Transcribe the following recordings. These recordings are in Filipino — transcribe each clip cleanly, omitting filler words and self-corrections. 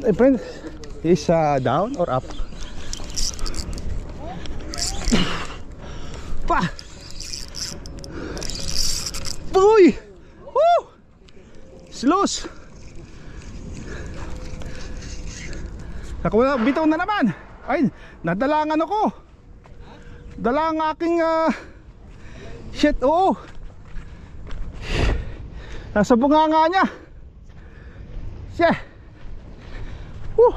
My friend is down or up? Pa! Uy! Woo! Slows! Nakuha, bitaw na naman. Ay, nadalangan ako. Dala ang aking shit, oo. Nasa bunganga niya. Siya. Woo!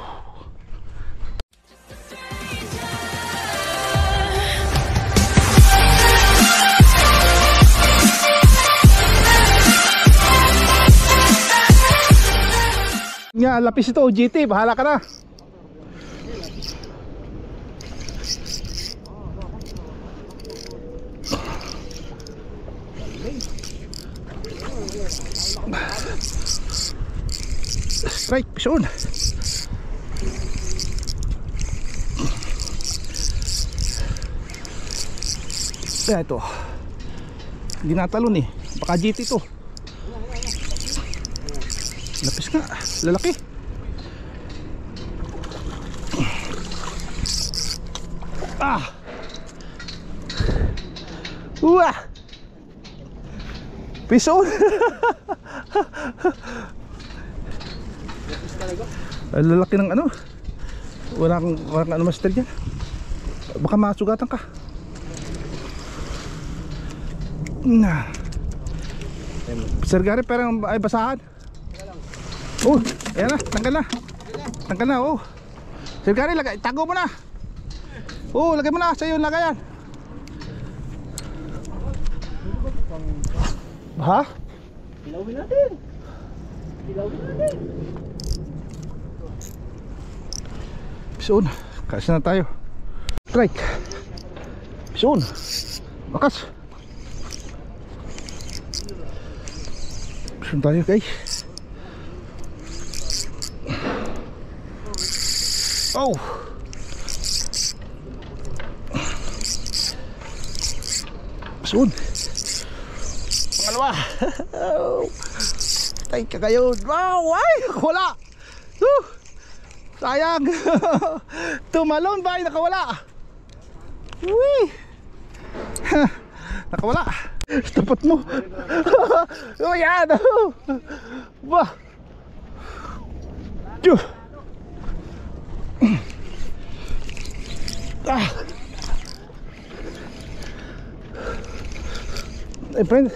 Nga, lapis ito, GT, bahala ka na. Strike, pisyon. Kaya ito, hindi natalon eh, baka GT ito. Lapis nga, lalaki. Ah! Uwah! Pisyon. Lalaki ng ano. Walang ano master dyan. Baka masugatan ka. Nah. Sir Gary, parang ay basahan. Oh, ayan na, tanggal na. Tanggal na, oh. Sir Gary, tago mo na. Oh, lagay mo na, sa'yo yung lagayan. Ha? Pilawin natin. Pilawin natin. Pisyon, kasi na tayo. Strike. Pisyon. Bakas. Pisyon tayo guys. Oh. Pisyon. Pangalawa. Tay ka kayo. Wow, ay, wala. Sayang. Tumalon ba ay nakawala. Uy. Nakawala. Tapat mo. Oh yan. Bah. Ah. My friend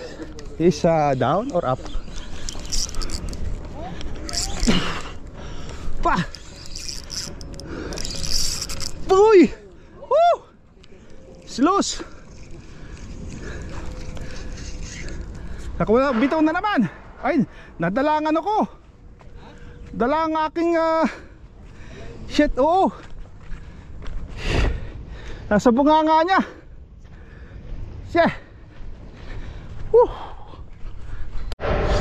is down or up? Pa! Uy! Woo! Slows! Nakuha, bitaw na naman. Ay, nadalangan ako. Dala ang aking shit, oo. Nasa bunganga niya. Siya. Woo!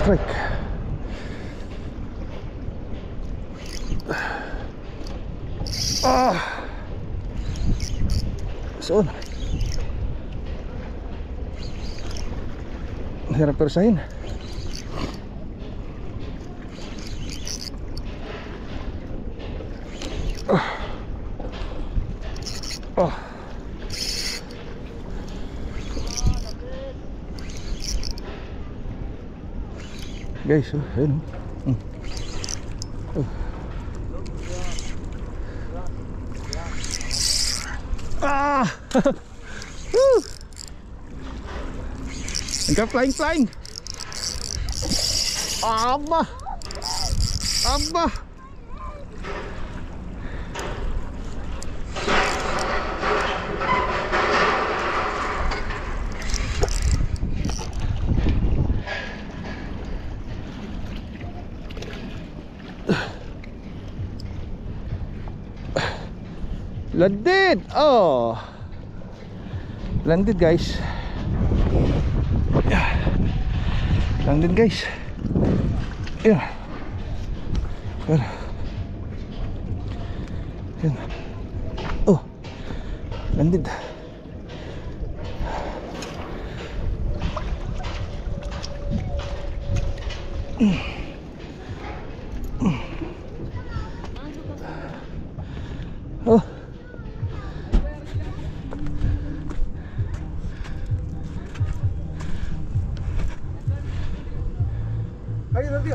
Strike. Ah. Soon. Hirap persahin. Oh. Guys, ayun. Ah! Nagka-flying. Aba! Aba! Landed! Oh! Landed guys. Landed guys. Ayan. Ayan. Oh! Landed. Oh. Ayo nanti.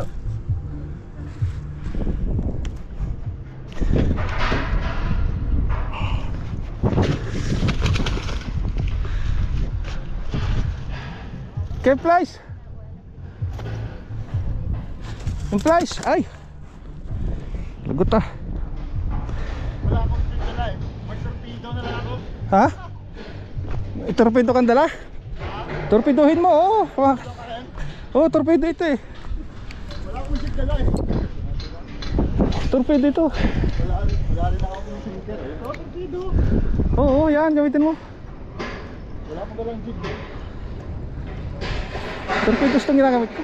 Okay, flies. Yung flies, ay. Lagot ah. Wala akong pindala eh. Mag-torpedo na lang ako. Ha? Torpedo kang dala? Torpedohin mo, oo. Oo, torpedo ito eh. Wala akong pindala eh. Torpedo ito. Wala rin ako ng sinker eh. Ito, torpedo. Oo, yan, gamitin mo. Wala akong dalang jig eh. Torpedo itong ginagamit ko.